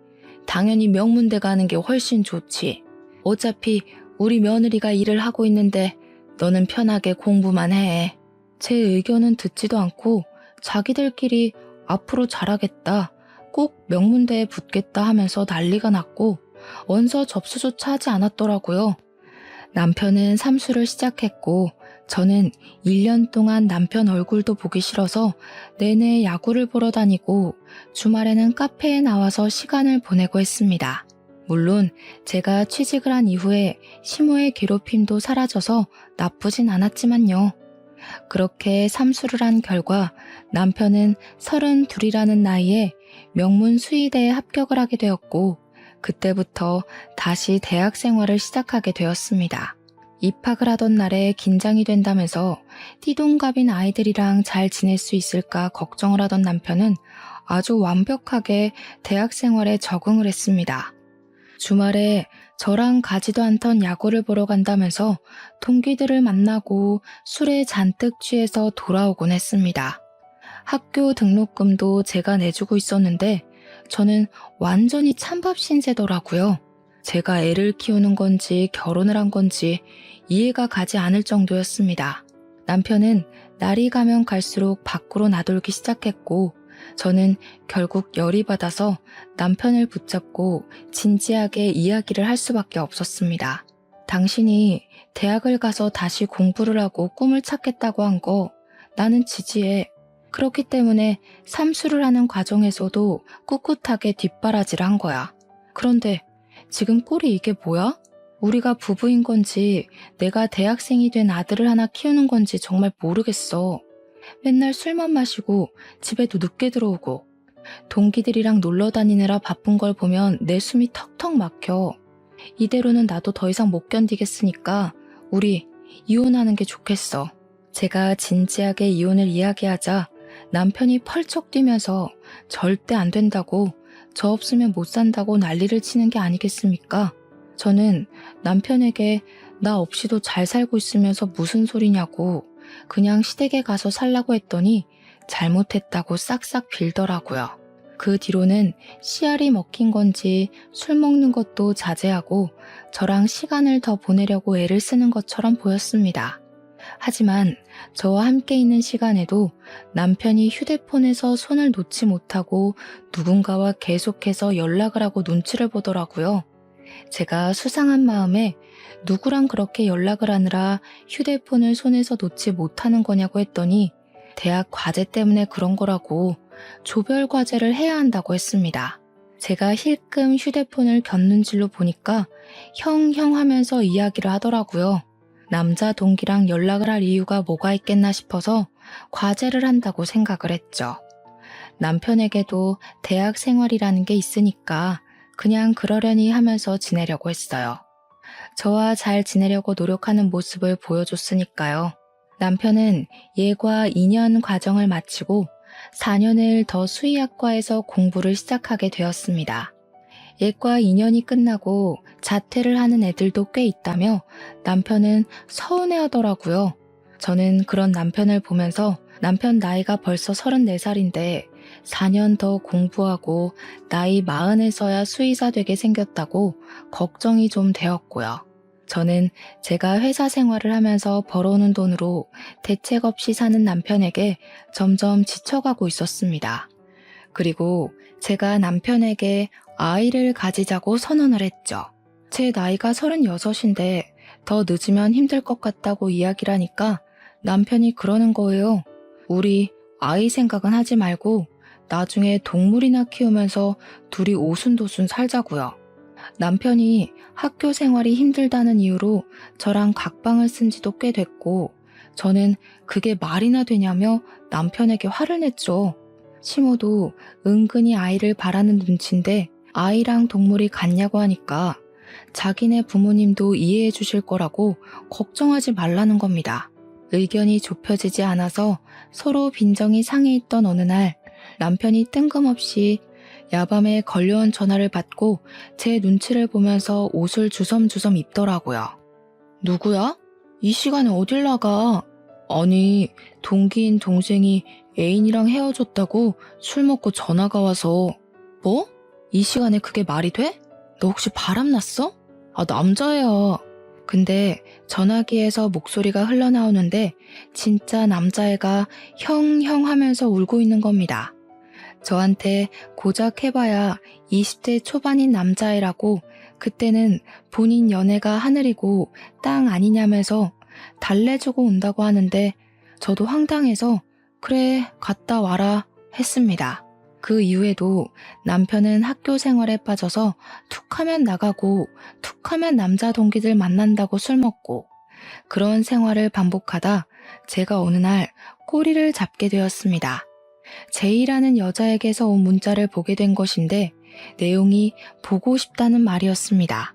당연히 명문대 가는 게 훨씬 좋지. 어차피 우리 며느리가 일을 하고 있는데 너는 편하게 공부만 해. 제 의견은 듣지도 않고 자기들끼리 앞으로 잘하겠다, 꼭 명문대에 붙겠다 하면서 난리가 났고 원서 접수조차 하지 않았더라고요. 남편은 삼수를 시작했고 저는 1년 동안 남편 얼굴도 보기 싫어서 내내 야구를 보러 다니고 주말에는 카페에 나와서 시간을 보내고 했습니다. 물론 제가 취직을 한 이후에 시모의 괴롭힘도 사라져서 나쁘진 않았지만요. 그렇게 삼수를 한 결과 남편은 32이라는 나이에 명문 수의대에 합격을 하게 되었고 그때부터 다시 대학 생활을 시작하게 되었습니다. 입학을 하던 날에 긴장이 된다면서 띠동갑인 아이들이랑 잘 지낼 수 있을까 걱정을 하던 남편은 아주 완벽하게 대학 생활에 적응을 했습니다. 주말에 저랑 가지도 않던 야구를 보러 간다면서 동기들을 만나고 술에 잔뜩 취해서 돌아오곤 했습니다. 학교 등록금도 제가 내주고 있었는데 저는 완전히 찬밥 신세더라고요. 제가 애를 키우는 건지 결혼을 한 건지 이해가 가지 않을 정도였습니다. 남편은 날이 가면 갈수록 밖으로 나돌기 시작했고 저는 결국 열이 받아서 남편을 붙잡고 진지하게 이야기를 할 수밖에 없었습니다. 당신이 대학을 가서 다시 공부를 하고 꿈을 찾겠다고 한 거 나는 지지해. 그렇기 때문에 삼수를 하는 과정에서도 꿋꿋하게 뒷바라지를 한 거야. 그런데 지금 꼴이 이게 뭐야? 우리가 부부인 건지 내가 대학생이 된 아들을 하나 키우는 건지 정말 모르겠어. 맨날 술만 마시고 집에도 늦게 들어오고 동기들이랑 놀러 다니느라 바쁜 걸 보면 내 숨이 턱턱 막혀. 이대로는 나도 더 이상 못 견디겠으니까 우리 이혼하는 게 좋겠어. 제가 진지하게 이혼을 이야기하자 남편이 펄쩍 뛰면서 절대 안 된다고 저 없으면 못 산다고 난리를 치는 게 아니겠습니까? 저는 남편에게 나 없이도 잘 살고 있으면서 무슨 소리냐고 그냥 시댁에 가서 살라고 했더니 잘못했다고 싹싹 빌더라고요. 그 뒤로는 씨알이 먹힌 건지 술 먹는 것도 자제하고 저랑 시간을 더 보내려고 애를 쓰는 것처럼 보였습니다. 하지만 저와 함께 있는 시간에도 남편이 휴대폰에서 손을 놓지 못하고 누군가와 계속해서 연락을 하고 눈치를 보더라고요. 제가 수상한 마음에 누구랑 그렇게 연락을 하느라 휴대폰을 손에서 놓지 못하는 거냐고 했더니 대학 과제 때문에 그런 거라고 조별 과제를 해야 한다고 했습니다. 제가 힐끔 휴대폰을 곁눈질로 보니까 형 하면서 이야기를 하더라고요. 남자 동기랑 연락을 할 이유가 뭐가 있겠나 싶어서 과제를 한다고 생각을 했죠. 남편에게도 대학 생활이라는 게 있으니까 그냥 그러려니 하면서 지내려고 했어요. 저와 잘 지내려고 노력하는 모습을 보여줬으니까요. 남편은 예과 2년 과정을 마치고 4년을 더 수의학과에서 공부를 시작하게 되었습니다. 예과 2년이 끝나고 자퇴를 하는 애들도 꽤 있다며 남편은 서운해하더라고요. 저는 그런 남편을 보면서 남편 나이가 벌써 34살인데 4년 더 공부하고 나이 40에서야 수의사 되게 생겼다고 걱정이 좀 되었고요. 저는 제가 회사 생활을 하면서 벌어오는 돈으로 대책 없이 사는 남편에게 점점 지쳐가고 있었습니다. 그리고 제가 남편에게 아이를 가지자고 선언을 했죠. 제 나이가 36인데 더 늦으면 힘들 것 같다고 이야기를 하니까 남편이 그러는 거예요. 우리 아이 생각은 하지 말고 나중에 동물이나 키우면서 둘이 오순도순 살자고요. 남편이 학교 생활이 힘들다는 이유로 저랑 각방을 쓴 지도 꽤 됐고 저는 그게 말이나 되냐며 남편에게 화를 냈죠. 시모도 은근히 아이를 바라는 눈치인데 아이랑 동물이 같냐고 하니까 자기네 부모님도 이해해 주실 거라고 걱정하지 말라는 겁니다. 의견이 좁혀지지 않아서 서로 빈정이 상해있던 어느 날 남편이 뜬금없이 야밤에 걸려온 전화를 받고 제 눈치를 보면서 옷을 주섬주섬 입더라고요. 누구야? 이 시간에 어딜 나가? 아니, 동기인 동생이 애인이랑 헤어졌다고 술 먹고 전화가 와서. 뭐? 이 시간에 그게 말이 돼? 너 혹시 바람났어? 아, 남자애야. 근데 전화기에서 목소리가 흘러나오는데 진짜 남자애가 형 하면서 울고 있는 겁니다. 저한테 고작 해봐야 20대 초반인 남자애라고 그때는 본인 연애가 하늘이고 땅 아니냐면서 달래주고 온다고 하는데 저도 황당해서 그래 갔다 와라 했습니다. 그 이후에도 남편은 학교 생활에 빠져서 툭하면 나가고 툭하면 남자 동기들 만난다고 술 먹고 그런 생활을 반복하다 제가 어느 날 꼬리를 잡게 되었습니다. 제이라는 여자에게서 온 문자를 보게 된 것인데 내용이 보고 싶다는 말이었습니다.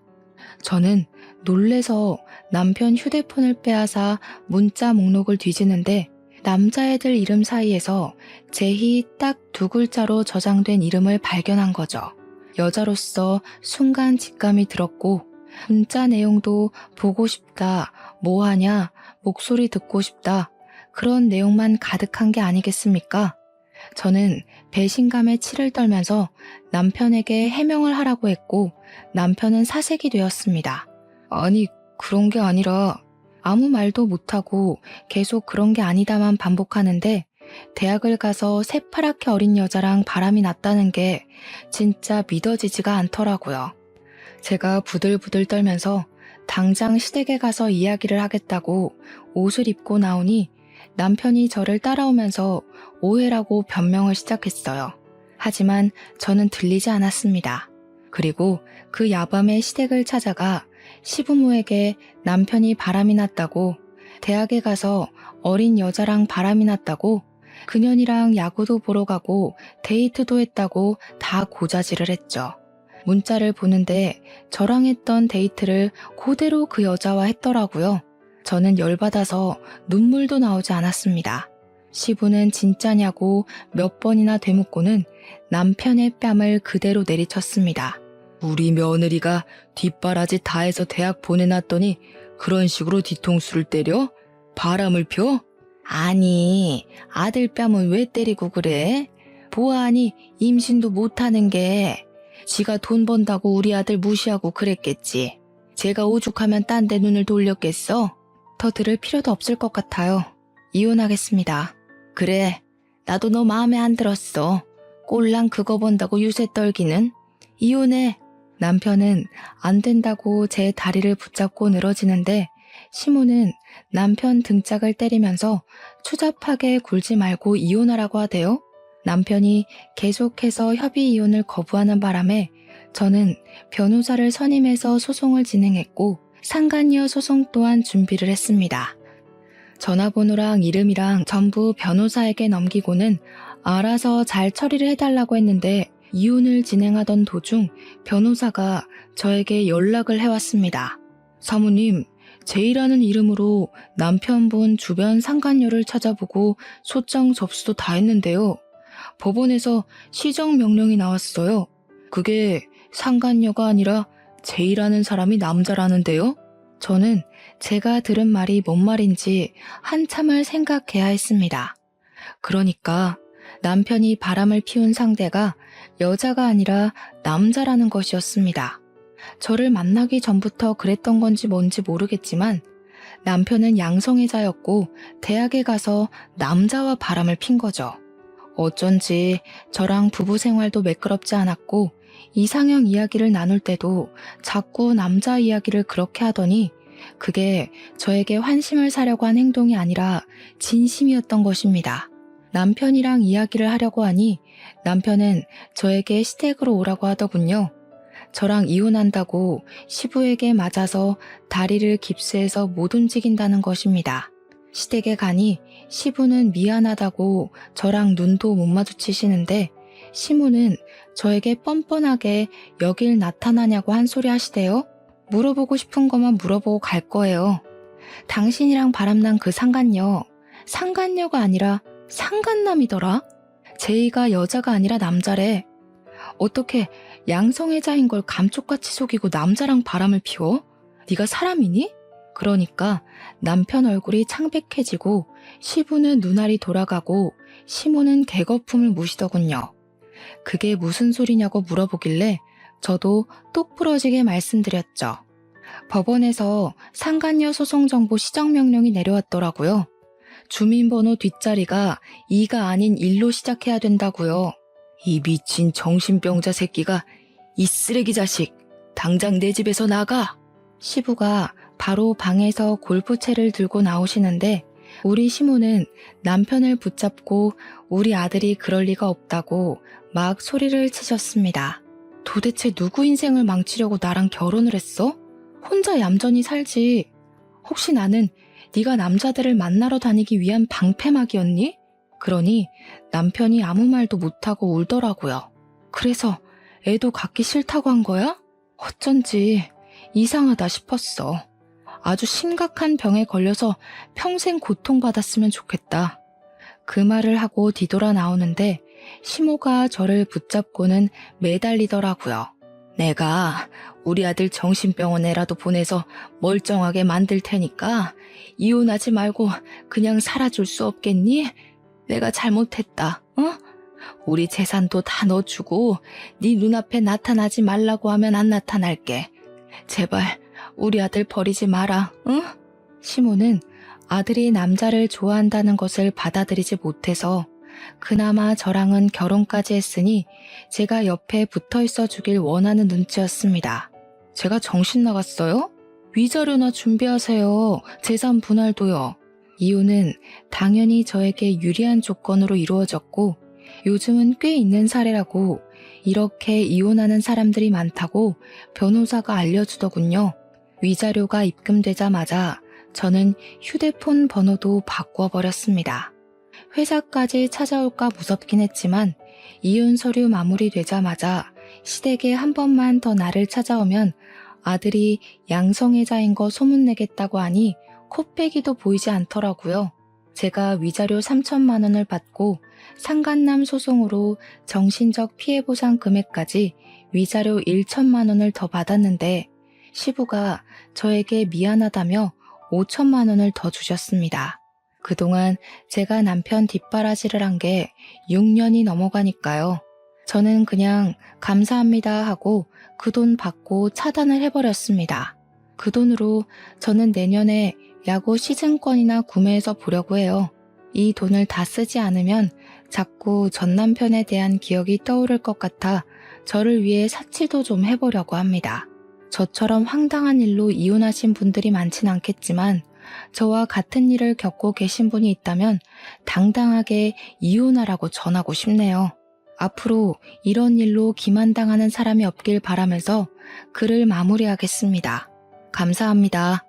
저는 놀래서 남편 휴대폰을 빼앗아 문자 목록을 뒤지는데 남자애들 이름 사이에서 제희 딱 2글자로 저장된 이름을 발견한 거죠. 여자로서 순간 직감이 들었고 문자 내용도 보고 싶다, 뭐하냐, 목소리 듣고 싶다 그런 내용만 가득한 게 아니겠습니까? 저는 배신감에 치를 떨면서 남편에게 해명을 하라고 했고 남편은 사색이 되었습니다. 아니 그런 게 아니라 아무 말도 못하고 계속 그런 게 아니다만 반복하는데 대학을 가서 새파랗게 어린 여자랑 바람이 났다는 게 진짜 믿어지지가 않더라고요. 제가 부들부들 떨면서 당장 시댁에 가서 이야기를 하겠다고 옷을 입고 나오니 남편이 저를 따라오면서 오해라고 변명을 시작했어요. 하지만 저는 들리지 않았습니다. 그리고 그 야밤에 시댁을 찾아가 시부모에게 남편이 바람이 났다고, 대학에 가서 어린 여자랑 바람이 났다고, 그년이랑 야구도 보러 가고 데이트도 했다고 다 고자질을 했죠. 문자를 보는데 저랑 했던 데이트를 그대로 그 여자와 했더라고요. 저는 열받아서 눈물도 나오지 않았습니다. 시부는 진짜냐고 몇 번이나 되묻고는 남편의 뺨을 그대로 내리쳤습니다. 우리 며느리가 뒷바라지 다 해서 대학 보내놨더니 그런 식으로 뒤통수를 때려? 바람을 펴? 아니, 아들 뺨은 왜 때리고 그래? 보아하니 임신도 못하는 게 지가 돈 번다고 우리 아들 무시하고 그랬겠지. 제가 오죽하면 딴 데 눈을 돌렸겠어? 더 들을 필요도 없을 것 같아요. 이혼하겠습니다. 그래, 나도 너 마음에 안 들었어. 꼴랑 그거 본다고 유세 떨기는. 이혼해. 남편은 안 된다고 제 다리를 붙잡고 늘어지는데 시모는 남편 등짝을 때리면서 추잡하게 굴지 말고 이혼하라고 하대요. 남편이 계속해서 협의 이혼을 거부하는 바람에 저는 변호사를 선임해서 소송을 진행했고 상간녀 소송 또한 준비를 했습니다. 전화번호랑 이름이랑 전부 변호사에게 넘기고는 알아서 잘 처리를 해달라고 했는데 이혼을 진행하던 도중 변호사가 저에게 연락을 해왔습니다. 사모님, 제이라는 이름으로 남편분 주변 상간녀를 찾아보고 소장 접수도 다 했는데요. 법원에서 시정 명령이 나왔어요. 그게 상간녀가 아니라 제이라는 사람이 남자라는데요. 저는 제가 들은 말이 뭔 말인지 한참을 생각해야 했습니다. 그러니까 남편이 바람을 피운 상대가 여자가 아니라 남자라는 것이었습니다. 저를 만나기 전부터 그랬던 건지 뭔지 모르겠지만 남편은 양성애자였고 대학에 가서 남자와 바람을 핀 거죠. 어쩐지 저랑 부부 생활도 매끄럽지 않았고 이상형 이야기를 나눌 때도 자꾸 남자 이야기를 그렇게 하더니 그게 저에게 환심을 사려고 한 행동이 아니라 진심이었던 것입니다. 남편이랑 이야기를 하려고 하니 남편은 저에게 시댁으로 오라고 하더군요. 저랑 이혼한다고 시부에게 맞아서 다리를 깁스해서 못 움직인다는 것입니다. 시댁에 가니 시부는 미안하다고 저랑 눈도 못 마주치시는데 시모는 저에게 뻔뻔하게 여길 나타나냐고 한 소리 하시대요. 물어보고 싶은 것만 물어보고 갈 거예요. 당신이랑 바람난 그 상간녀, 상간녀가 아니라 상간남이더라. 제이가 여자가 아니라 남자래. 어떻게 양성애자인 걸 감쪽같이 속이고 남자랑 바람을 피워? 네가 사람이니? 그러니까 남편 얼굴이 창백해지고 시부는 눈알이 돌아가고 시모는 개거품을 무시더군요. 그게 무슨 소리냐고 물어보길래 저도 똑 부러지게 말씀드렸죠. 법원에서 상간녀 소송정보 시정명령이 내려왔더라고요. 주민번호 뒷자리가 2가 아닌 1로 시작해야 된다고요. 이 미친 정신병자 새끼가, 이 쓰레기 자식, 당장 내 집에서 나가! 시부가 바로 방에서 골프채를 들고 나오시는데 우리 시모는 남편을 붙잡고 우리 아들이 그럴 리가 없다고 막 소리를 치셨습니다. 도대체 누구 인생을 망치려고 나랑 결혼을 했어? 혼자 얌전히 살지. 혹시 나는 네가 남자들을 만나러 다니기 위한 방패막이었니? 그러니 남편이 아무 말도 못하고 울더라고요. 그래서 애도 갖기 싫다고 한 거야? 어쩐지 이상하다 싶었어. 아주 심각한 병에 걸려서 평생 고통받았으면 좋겠다. 그 말을 하고 뒤돌아 나오는데 시모가 저를 붙잡고는 매달리더라고요. 내가 우리 아들 정신병원에라도 보내서 멀쩡하게 만들 테니까 이혼하지 말고 그냥 살아줄 수 없겠니? 내가 잘못했다. 우리 재산도 다 넣어주고 네 눈앞에 나타나지 말라고 하면 안 나타날게. 제발 우리 아들 버리지 마라. 응? 시모는 아들이 남자를 좋아한다는 것을 받아들이지 못해서 그나마 저랑은 결혼까지 했으니 제가 옆에 붙어 있어 주길 원하는 눈치였습니다. 제가 정신 나갔어요? 위자료나 준비하세요. 재산 분할도요. 이혼은 당연히 저에게 유리한 조건으로 이루어졌고 요즘은 꽤 있는 사례라고 이렇게 이혼하는 사람들이 많다고 변호사가 알려주더군요. 위자료가 입금되자마자 저는 휴대폰 번호도 바꿔버렸습니다. 회사까지 찾아올까 무섭긴 했지만 이혼 서류 마무리되자마자 시댁에 한 번만 더 나를 찾아오면 아들이 양성애자인 거 소문내겠다고 하니 코빼기도 보이지 않더라고요. 제가 위자료 3천만 원을 받고 상간남 소송으로 정신적 피해보상 금액까지 위자료 1천만 원을 더 받았는데 시부가 저에게 미안하다며 5천만 원을 더 주셨습니다. 그동안 제가 남편 뒷바라지를 한 게 6년이 넘어가니까요. 저는 그냥 감사합니다 하고 그 돈 받고 차단을 해버렸습니다. 그 돈으로 저는 내년에 야구 시즌권이나 구매해서 보려고 해요. 이 돈을 다 쓰지 않으면 자꾸 전 남편에 대한 기억이 떠오를 것 같아 저를 위해 사치도 좀 해보려고 합니다. 저처럼 황당한 일로 이혼하신 분들이 많진 않겠지만 저와 같은 일을 겪고 계신 분이 있다면 당당하게 이혼하라고 전하고 싶네요. 앞으로 이런 일로 기만당하는 사람이 없길 바라면서 글을 마무리하겠습니다. 감사합니다.